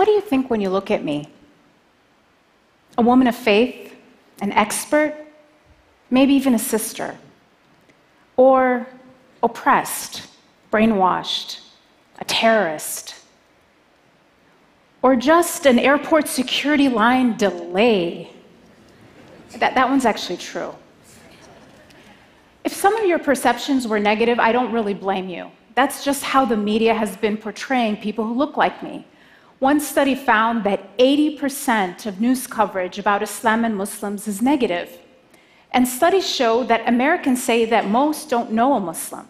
do you think when you look at me? A woman of faith, an expert, maybe even a sister, or oppressed, brainwashed, a terrorist, or just an airport security line delay? That one's actually true. If some of your perceptions were negative, I don't really blame you. That's just how the media has been portraying people who look like me. One study found that 80% of news coverage about Islam and Muslims is negative. And studies show that Americans say that most don't know a Muslim.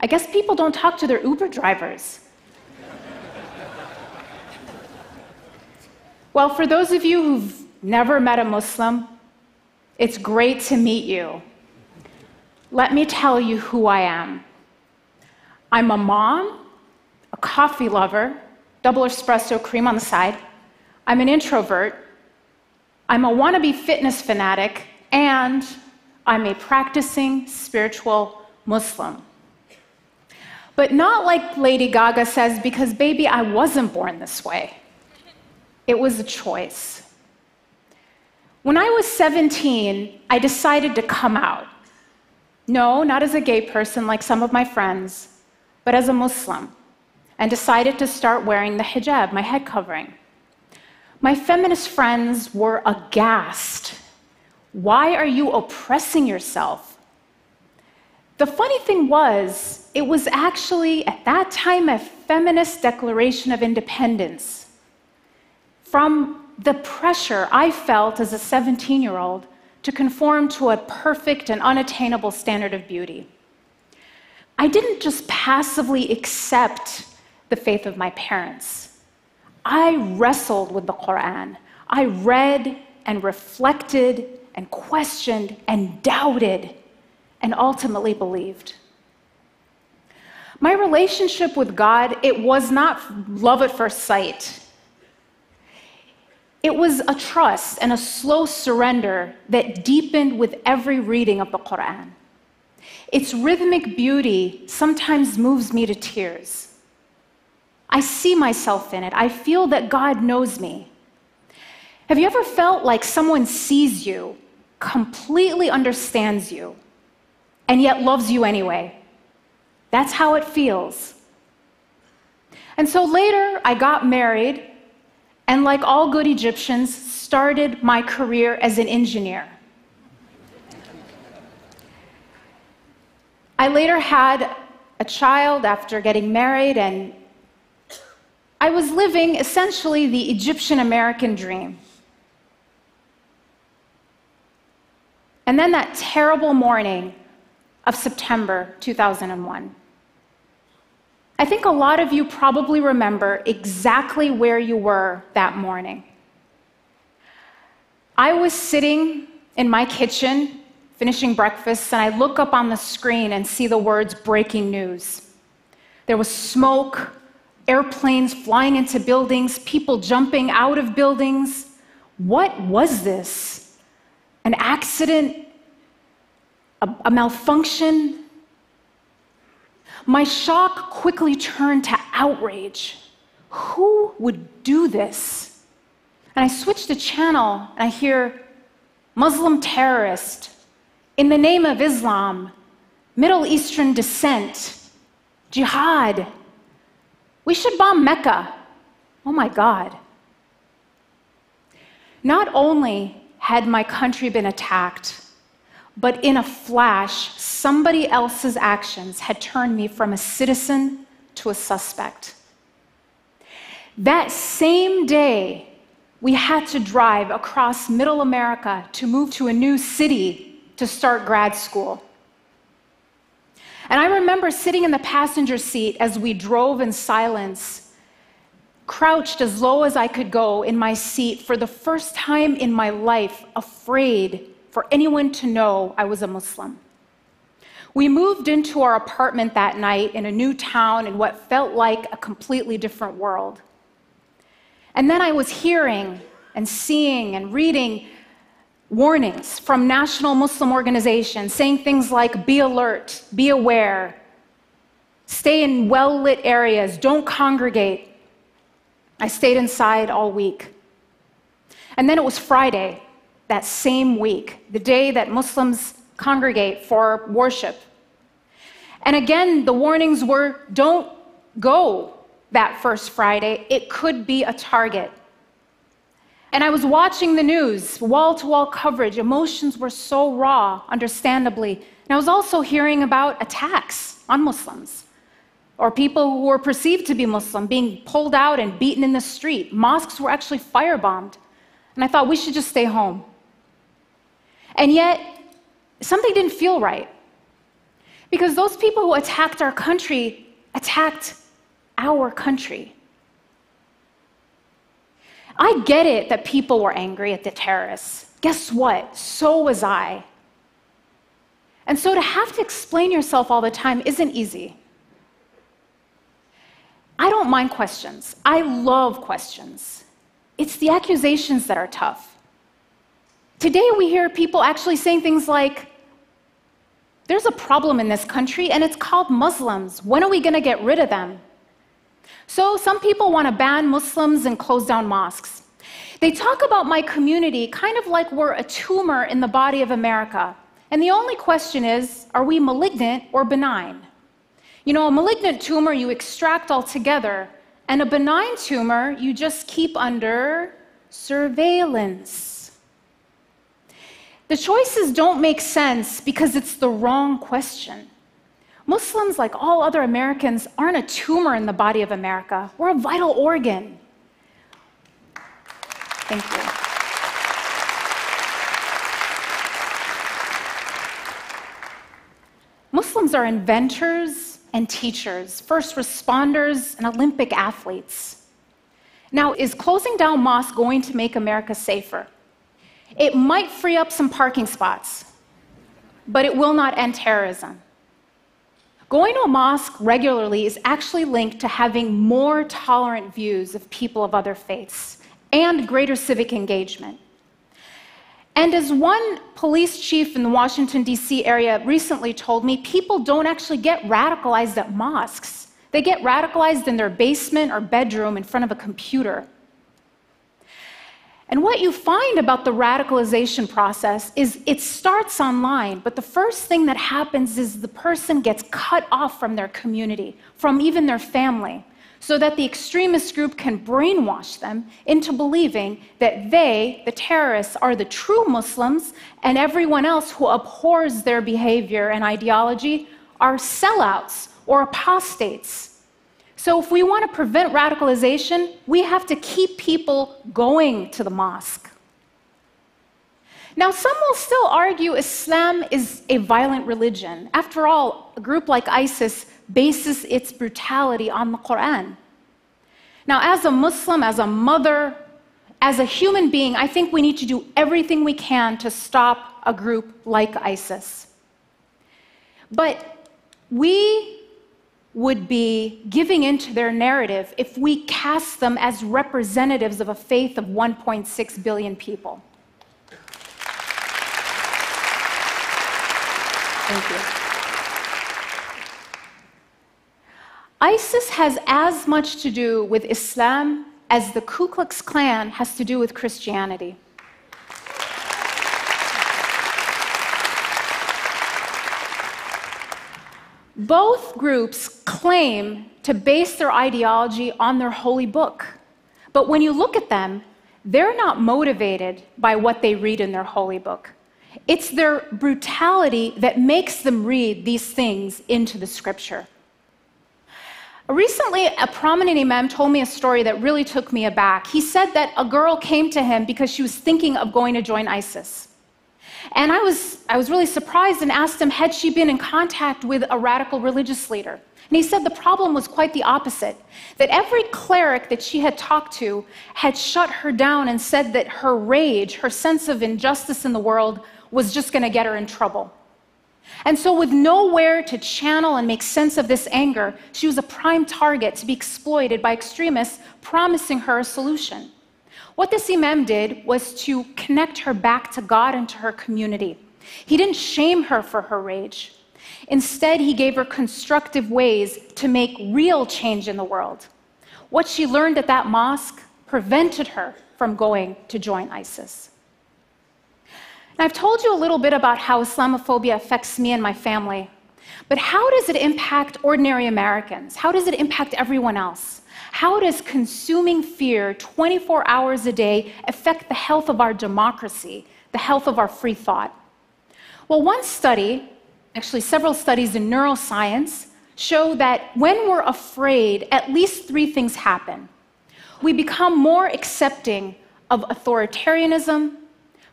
I guess people don't talk to their Uber drivers. Well, for those of you who've never met a Muslim, it's great to meet you. Let me tell you who I am. I'm a mom, a coffee lover, double espresso, cream on the side. I'm an introvert. I'm a wannabe fitness fanatic, and I'm a practicing spiritual Muslim. But not like Lady Gaga says, because baby, I wasn't born this way. It was a choice. When I was 17, I decided to come out. No, not as a gay person like some of my friends, but as a Muslim, and decided to start wearing the hijab, my head covering. My feminist friends were aghast. Why are you oppressing yourself? The funny thing was, it was actually, at that time, a feminist declaration of independence from the pressure I felt as a 17-year-old to conform to a perfect and unattainable standard of beauty. I didn't just passively accept the faith of my parents. I wrestled with the Quran. I read and reflected and questioned and doubted and ultimately believed. My relationship with God, it was not love at first sight. It was a trust and a slow surrender that deepened with every reading of the Quran. Its rhythmic beauty sometimes moves me to tears. I see myself in it. I feel that God knows me. Have you ever felt like someone sees you, completely understands you, and yet loves you anyway? That's how it feels. And so later, I got married, and like all good Egyptians, started my career as an engineer. I later had a child after getting married, and I was living essentially the Egyptian-American dream. And then that terrible morning of September 2001. I think a lot of you probably remember exactly where you were that morning. I was sitting in my kitchen, finishing breakfast, and I look up on the screen and see the words breaking news. There was smoke, airplanes flying into buildings, people jumping out of buildings. What was this? An accident? A malfunction? My shock quickly turned to outrage. Who would do this? And I switched the channel and I hear Muslim terrorist, in the name of Islam, Middle Eastern descent, jihad. We should bomb Mecca. Oh my God. Not only had my country been attacked, but in a flash, somebody else's actions had turned me from a citizen to a suspect. That same day, we had to drive across Middle America to move to a new city to start grad school. And I remember sitting in the passenger seat as we drove in silence, crouched as low as I could go in my seat for the first time in my life, afraid for anyone to know I was a Muslim. We moved into our apartment that night in a new town in what felt like a completely different world. And then I was hearing and seeing and reading warnings from national Muslim organizations saying things like, be alert, be aware, stay in well-lit areas, don't congregate. I stayed inside all week. And then it was Friday, that same week, the day that Muslims congregate for worship. And again, the warnings were, don't go that first Friday. It could be a target. And I was watching the news, wall-to-wall coverage. Emotions were so raw, understandably. And I was also hearing about attacks on Muslims, or people who were perceived to be Muslim being pulled out and beaten in the street. Mosques were actually firebombed. And I thought, we should just stay home. And yet, something didn't feel right. Because those people who attacked our country attacked our country. I get it that people were angry at the terrorists. Guess what? So was I. And so to have to explain yourself all the time isn't easy. I don't mind questions. I love questions. It's the accusations that are tough. Today we hear people actually saying things like, there's a problem in this country and it's called Muslims. When are we going to get rid of them? So some people want to ban Muslims and close down mosques. They talk about my community kind of like we're a tumor in the body of America. And the only question is, are we malignant or benign? You know, a malignant tumor you extract altogether, and a benign tumor you just keep under surveillance. The choices don't make sense because it's the wrong question. Muslims, like all other Americans, aren't a tumor in the body of America. We're a vital organ. Thank you. Muslims are inventors and teachers, first responders and Olympic athletes. Now, is closing down mosques going to make America safer? It might free up some parking spots, but it will not end terrorism. Going to a mosque regularly is actually linked to having more tolerant views of people of other faiths and greater civic engagement. And as one police chief in the Washington, D.C. area recently told me, people don't actually get radicalized at mosques. They get radicalized in their basement or bedroom in front of a computer. And what you find about the radicalization process is it starts online, but the first thing that happens is the person gets cut off from their community, from even their family, so that the extremist group can brainwash them into believing that they, the terrorists, are the true Muslims, and everyone else who abhors their behavior and ideology are sellouts or apostates. So if we want to prevent radicalization, we have to keep people going to the mosque. Now, some will still argue Islam is a violent religion. After all, a group like ISIS bases its brutality on the Quran. Now, as a Muslim, as a mother, as a human being, I think we need to do everything we can to stop a group like ISIS. But we would be giving into their narrative if we cast them as representatives of a faith of 1.6 billion people. Thank you. ISIS has as much to do with Islam as the Ku Klux Klan has to do with Christianity. Both groups claim to base their ideology on their holy book. But when you look at them, they're not motivated by what they read in their holy book. It's their brutality that makes them read these things into the scripture. Recently, a prominent imam told me a story that really took me aback. He said that a girl came to him because she was thinking of going to join ISIS. And I was really surprised and asked him, had she been in contact with a radical religious leader? And he said the problem was quite the opposite, that every cleric that she had talked to had shut her down and said that her rage, her sense of injustice in the world, was just going to get her in trouble. And so with nowhere to channel and make sense of this anger, she was a prime target to be exploited by extremists promising her a solution. What this imam did was to connect her back to God and to her community. He didn't shame her for her rage. Instead, he gave her constructive ways to make real change in the world. What she learned at that mosque prevented her from going to join ISIS. And I've told you a little bit about how Islamophobia affects me and my family, but how does it impact ordinary Americans? How does it impact everyone else? How does consuming fear 24 hours a day affect the health of our democracy, the health of our free thought? Well, one study, actually several studies in neuroscience, show that when we're afraid, at least three things happen. We become more accepting of authoritarianism,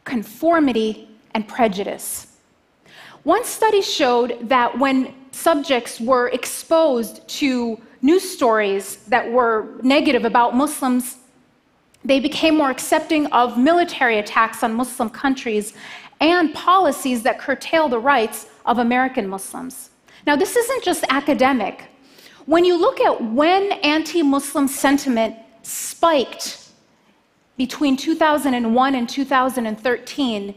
conformity, and prejudice. One study showed that when subjects were exposed to news stories that were negative about Muslims, they became more accepting of military attacks on Muslim countries and policies that curtail the rights of American Muslims. Now, this isn't just academic. When you look at when anti-Muslim sentiment spiked between 2001 and 2013,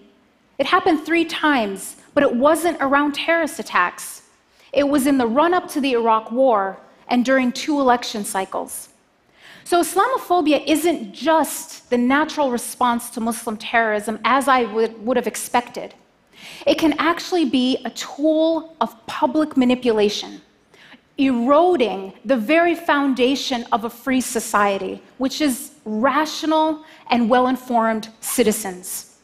it happened 3 times, but it wasn't around terrorist attacks. It was in the run-up to the Iraq War and during 2 election cycles. So Islamophobia isn't just the natural response to Muslim terrorism as I would have expected. It can actually be a tool of public manipulation, eroding the very foundation of a free society, which is rational and well-informed citizens.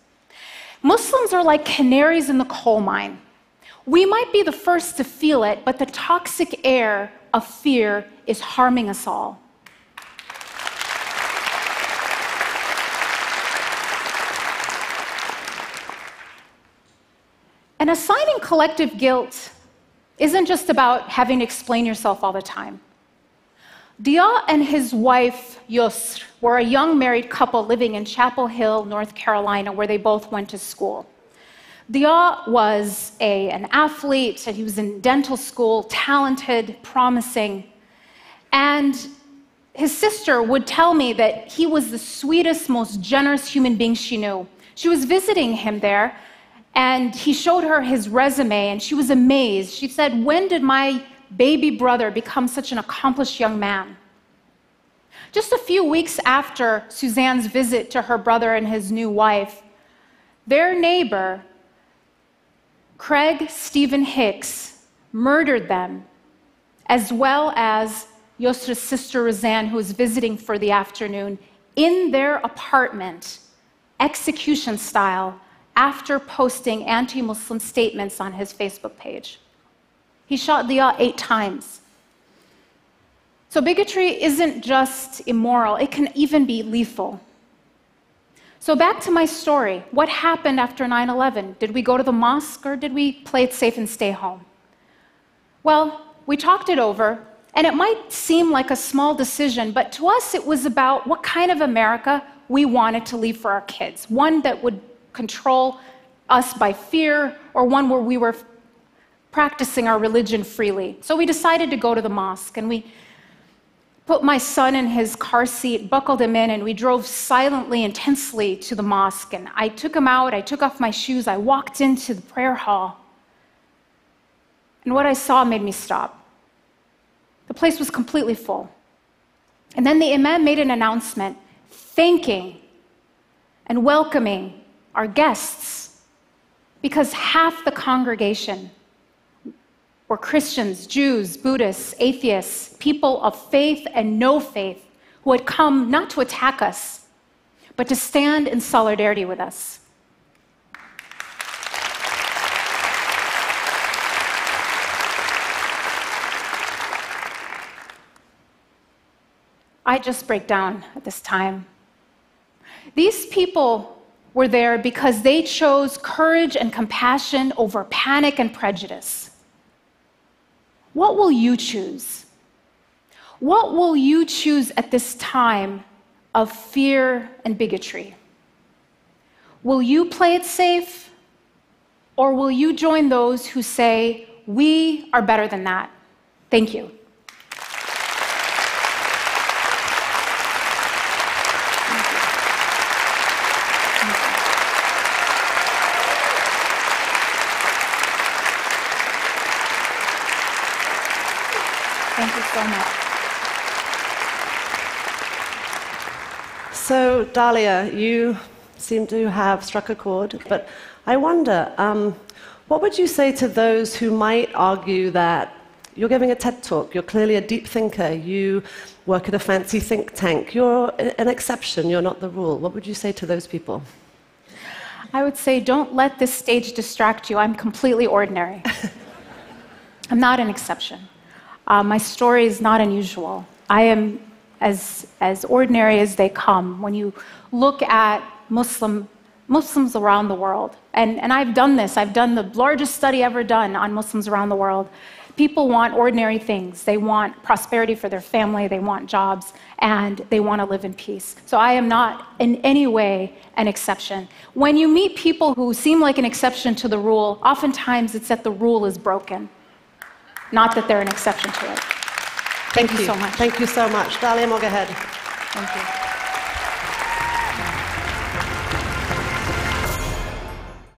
Muslims are like canaries in the coal mine. We might be the first to feel it, but the toxic air of fear is harming us all. And assigning collective guilt isn't just about having to explain yourself all the time. Dia and his wife, Yusr, were a young married couple living in Chapel Hill, North Carolina, where they both went to school. Dia was an athlete, and he was in dental school, talented, promising. And his sister would tell me that he was the sweetest, most generous human being she knew. She was visiting him there, and he showed her his resume, and she was amazed. She said, "When did my baby brother become such an accomplished young man?" Just a few weeks after Suzanne's visit to her brother and his new wife, their neighbor, Craig Stephen Hicks, murdered them, as well as Yusra's sister Roseanne, who was visiting for the afternoon, in their apartment, execution style, after posting anti-Muslim statements on his Facebook page. He shot Dia 8 times. So bigotry isn't just immoral, it can even be lethal. So back to my story. What happened after 9/11? Did we go to the mosque or did we play it safe and stay home? Well, we talked it over, and it might seem like a small decision, but to us it was about what kind of America we wanted to leave for our kids. One that would control us by fear, or one where we were practicing our religion freely. So we decided to go to the mosque, and we put my son in his car seat, buckled him in, and we drove silently and tensely to the mosque. And I took him out, I took off my shoes, I walked into the prayer hall. And what I saw made me stop. The place was completely full. And then the imam made an announcement thanking and welcoming our guests, because half the congregation were Christians, Jews, Buddhists, atheists, people of faith and no faith, who had come not to attack us, but to stand in solidarity with us. I just break down at this time. These people were there because they chose courage and compassion over panic and prejudice. What will you choose? What will you choose at this time of fear and bigotry? Will you play it safe, or will you join those who say, we are better than that? Thank you. Thank you so much. So, Dalia, you seem to have struck a chord, but I wonder, what would you say to those who might argue that you're giving a TED Talk, you're clearly a deep thinker, you work at a fancy think tank, you're an exception, you're not the rule? What would you say to those people? I would say, don't let this stage distract you. I'm completely ordinary. I'm not an exception. My story is not unusual. I am as ordinary as they come. When you look at Muslims around the world, and I've done this, I've done the largest study ever done on Muslims around the world. People want ordinary things. They want prosperity for their family, they want jobs, and they want to live in peace. So I am not in any way an exception. When you meet people who seem like an exception to the rule, oftentimes it's that the rule is broken, not that they're an exception to it. Thank you so much. Thank you so much. Dalia Mogahed. Thank you.